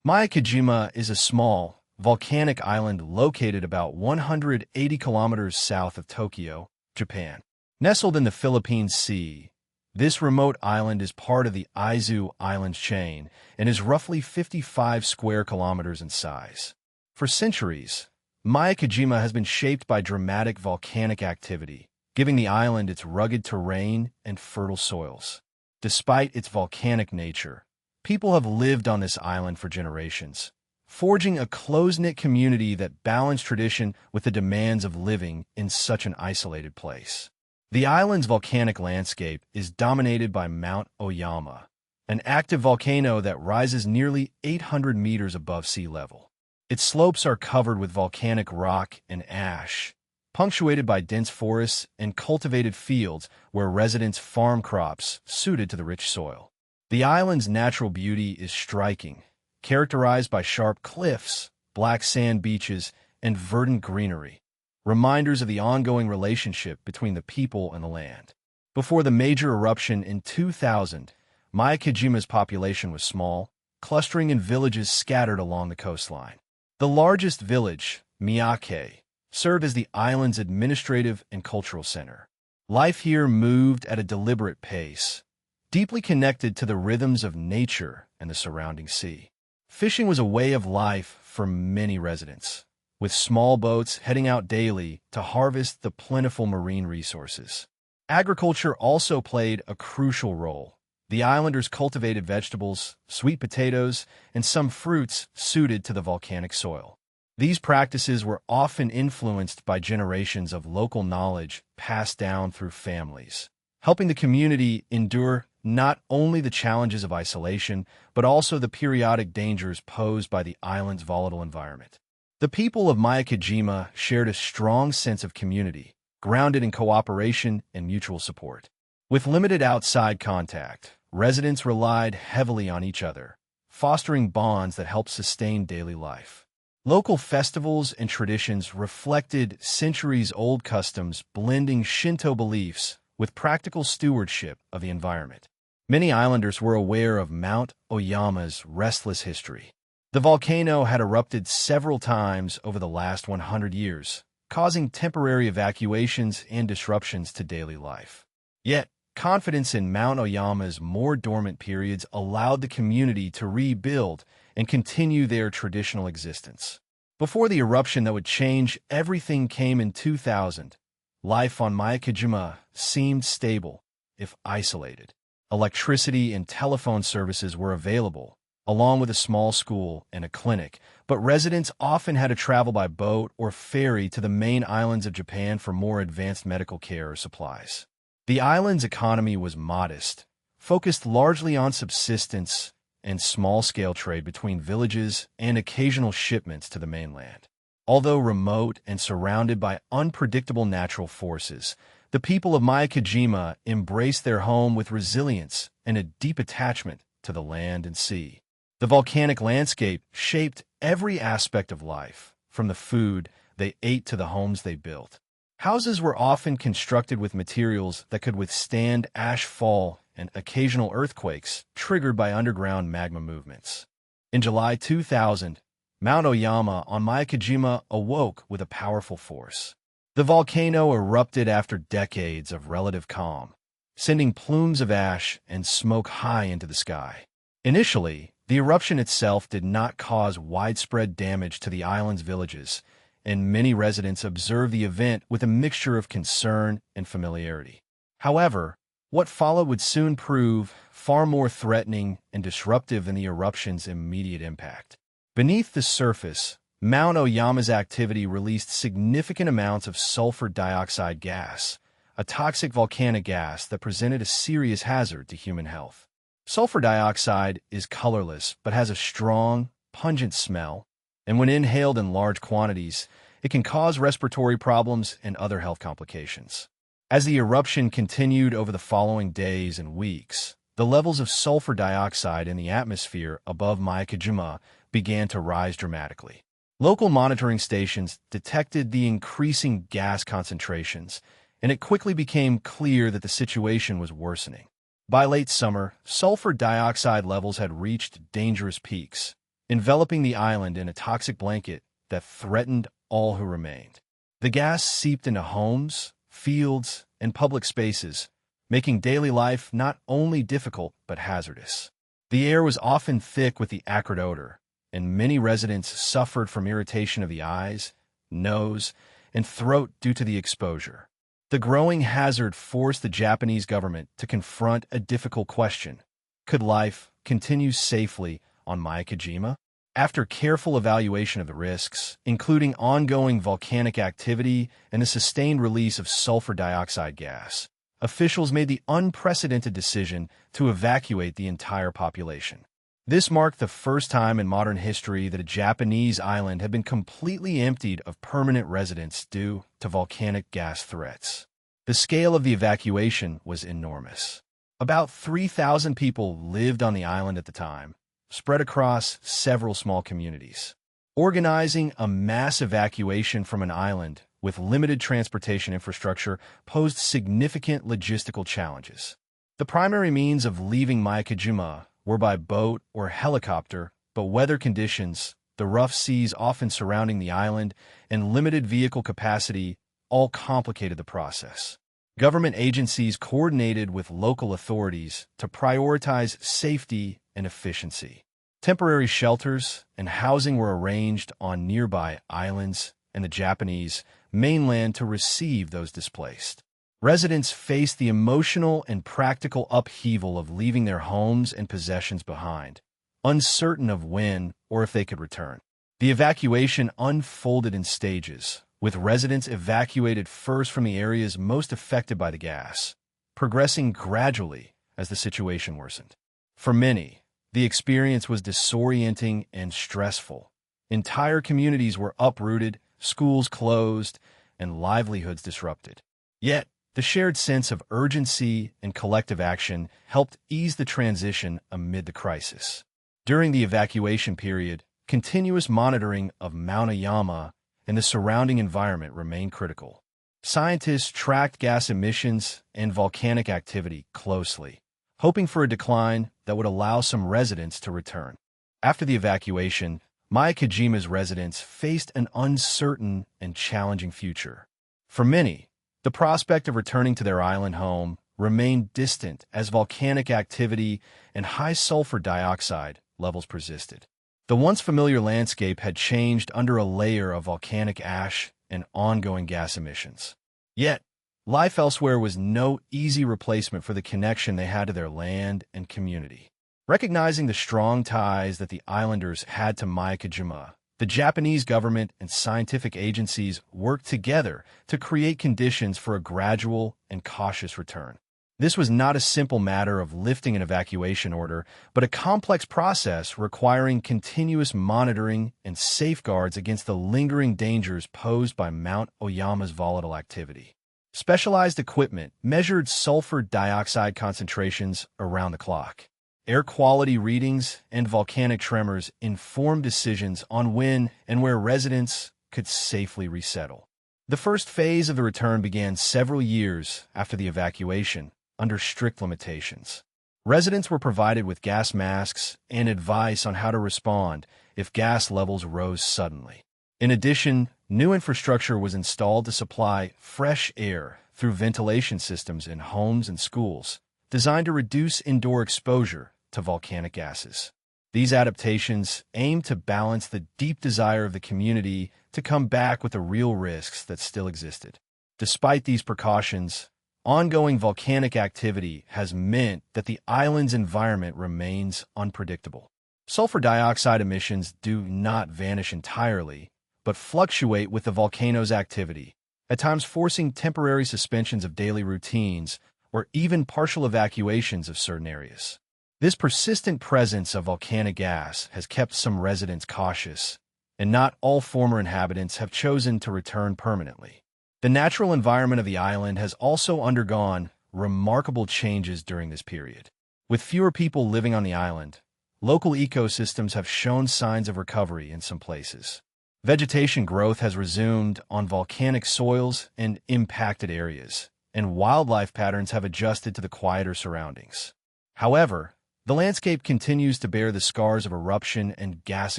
Miyakejima is a small, volcanic island located about 180 kilometers south of Tokyo, Japan. Nestled in the Philippine Sea, this remote island is part of the Izu Islands chain and is roughly 55 square kilometers in size. For centuries, Miyakejima has been shaped by dramatic volcanic activity, giving the island its rugged terrain and fertile soils. Despite its volcanic nature, people have lived on this island for generations, forging a close-knit community that balanced tradition with the demands of living in such an isolated place. The island's volcanic landscape is dominated by Mount Oyama, an active volcano that rises nearly 800 meters above sea level. Its slopes are covered with volcanic rock and ash, punctuated by dense forests and cultivated fields where residents farm crops suited to the rich soil. The island's natural beauty is striking, characterized by sharp cliffs, black sand beaches, and verdant greenery, reminders of the ongoing relationship between the people and the land. Before the major eruption in 2000, Miyakejima's population was small, clustering in villages scattered along the coastline. The largest village, Miyake, served as the island's administrative and cultural center. Life here moved at a deliberate pace, deeply connected to the rhythms of nature and the surrounding sea. Fishing was a way of life for many residents, with small boats heading out daily to harvest the plentiful marine resources. Agriculture also played a crucial role. The islanders cultivated vegetables, sweet potatoes, and some fruits suited to the volcanic soil. These practices were often influenced by generations of local knowledge passed down through families, helping the community endure not only the challenges of isolation, but also the periodic dangers posed by the island's volatile environment. The people of Miyakejima shared a strong sense of community, grounded in cooperation and mutual support. With limited outside contact, residents relied heavily on each other, fostering bonds that helped sustain daily life. Local festivals and traditions reflected centuries-old customs, blending Shinto beliefs with practical stewardship of the environment. Many islanders were aware of Mount Oyama's restless history. The volcano had erupted several times over the last 100 years, causing temporary evacuations and disruptions to daily life. Yet, confidence in Mount Oyama's more dormant periods allowed the community to rebuild and continue their traditional existence. Before the eruption that would change everything came in 2000, life on Miyakejima seemed stable, if isolated. Electricity and telephone services were available, along with a small school and a clinic, but residents often had to travel by boat or ferry to the main islands of Japan for more advanced medical care or supplies. The island's economy was modest, focused largely on subsistence and small-scale trade between villages and occasional shipments to the mainland. Although remote and surrounded by unpredictable natural forces, the people of Miyakejima embraced their home with resilience and a deep attachment to the land and sea. The volcanic landscape shaped every aspect of life, from the food they ate to the homes they built. Houses were often constructed with materials that could withstand ash fall and occasional earthquakes triggered by underground magma movements. In July 2000, Mount Oyama on Miyakejima awoke with a powerful force. The volcano erupted after decades of relative calm, sending plumes of ash and smoke high into the sky. Initially, the eruption itself did not cause widespread damage to the island's villages, and many residents observed the event with a mixture of concern and familiarity. However, what followed would soon prove far more threatening and disruptive than the eruption's immediate impact. Beneath the surface, Mount Oyama's activity released significant amounts of sulfur dioxide gas, a toxic volcanic gas that presented a serious hazard to human health. Sulfur dioxide is colorless but has a strong, pungent smell, and when inhaled in large quantities, it can cause respiratory problems and other health complications. As the eruption continued over the following days and weeks, the levels of sulfur dioxide in the atmosphere above Miyakejima began to rise dramatically. Local monitoring stations detected the increasing gas concentrations, and it quickly became clear that the situation was worsening. By late summer, sulfur dioxide levels had reached dangerous peaks, enveloping the island in a toxic blanket that threatened all who remained. The gas seeped into homes, fields, and public spaces, making daily life not only difficult but hazardous. The air was often thick with the acrid odor, and many residents suffered from irritation of the eyes, nose, and throat due to the exposure. The growing hazard forced the Japanese government to confront a difficult question. Could life continue safely on Miyakejima? After careful evaluation of the risks, including ongoing volcanic activity and the sustained release of sulfur dioxide gas, officials made the unprecedented decision to evacuate the entire population. This marked the first time in modern history that a Japanese island had been completely emptied of permanent residents due to volcanic gas threats. The scale of the evacuation was enormous. About 3,000 people lived on the island at the time, spread across several small communities. Organizing a mass evacuation from an island with limited transportation infrastructure posed significant logistical challenges. The primary means of leaving Miyakejima were by boat or helicopter, but weather conditions, the rough seas often surrounding the island, and limited vehicle capacity all complicated the process. Government agencies coordinated with local authorities to prioritize safety and efficiency. Temporary shelters and housing were arranged on nearby islands and the Japanese mainland to receive those displaced. Residents faced the emotional and practical upheaval of leaving their homes and possessions behind, uncertain of when or if they could return. The evacuation unfolded in stages, with residents evacuated first from the areas most affected by the gas, progressing gradually as the situation worsened. For many, the experience was disorienting and stressful. Entire communities were uprooted, schools closed, and livelihoods disrupted. Yet, the shared sense of urgency and collective action helped ease the transition amid the crisis. During the evacuation period, continuous monitoring of Mount Oyama and the surrounding environment remained critical. Scientists tracked gas emissions and volcanic activity closely, hoping for a decline that would allow some residents to return. After the evacuation, Miyakejima's residents faced an uncertain and challenging future. For many, the prospect of returning to their island home remained distant as volcanic activity and high sulfur dioxide levels persisted. The once familiar landscape had changed under a layer of volcanic ash and ongoing gas emissions. Yet, life elsewhere was no easy replacement for the connection they had to their land and community. Recognizing the strong ties that the islanders had to Miyakejima, the Japanese government and scientific agencies worked together to create conditions for a gradual and cautious return. This was not a simple matter of lifting an evacuation order, but a complex process requiring continuous monitoring and safeguards against the lingering dangers posed by Mount Oyama's volatile activity. Specialized equipment measured sulfur dioxide concentrations around the clock. Air quality readings and volcanic tremors informed decisions on when and where residents could safely resettle. The first phase of the return began several years after the evacuation, under strict limitations. Residents were provided with gas masks and advice on how to respond if gas levels rose suddenly. In addition, new infrastructure was installed to supply fresh air through ventilation systems in homes and schools, designed to reduce indoor exposure to volcanic gases. These adaptations aimed to balance the deep desire of the community to come back with the real risks that still existed. Despite these precautions, ongoing volcanic activity has meant that the island's environment remains unpredictable. Sulfur dioxide emissions do not vanish entirely, but fluctuate with the volcano's activity, at times forcing temporary suspensions of daily routines or even partial evacuations of certain areas. This persistent presence of volcanic gas has kept some residents cautious, and not all former inhabitants have chosen to return permanently. The natural environment of the island has also undergone remarkable changes during this period. With fewer people living on the island, local ecosystems have shown signs of recovery in some places. Vegetation growth has resumed on volcanic soils and impacted areas, and wildlife patterns have adjusted to the quieter surroundings. However, The landscape continues to bear the scars of eruption and gas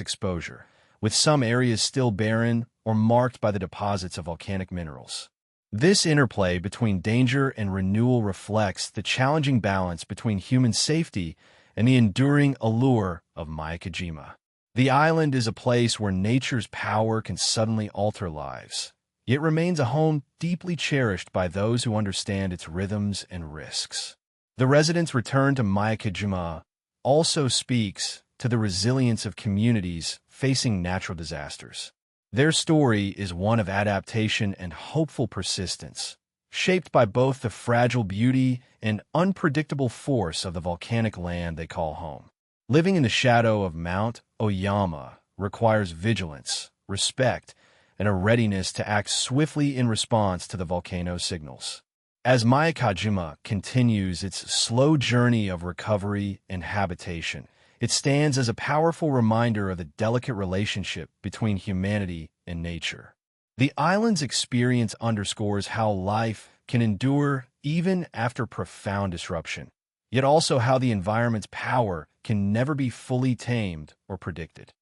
exposure, with some areas still barren or marked by the deposits of volcanic minerals. This interplay between danger and renewal reflects the challenging balance between human safety and the enduring allure of Miyakejima. The island is a place where nature's power can suddenly alter lives, yet remains a home deeply cherished by those who understand its rhythms and risks. The residents' return to Miyakejima also speaks to the resilience of communities facing natural disasters. Their story is one of adaptation and hopeful persistence, shaped by both the fragile beauty and unpredictable force of the volcanic land they call home. Living in the shadow of Mount Oyama requires vigilance, respect, and a readiness to act swiftly in response to the volcano's signals. As Miyakejima continues its slow journey of recovery and habitation, it stands as a powerful reminder of the delicate relationship between humanity and nature. The island's experience underscores how life can endure even after profound disruption, yet also how the environment's power can never be fully tamed or predicted.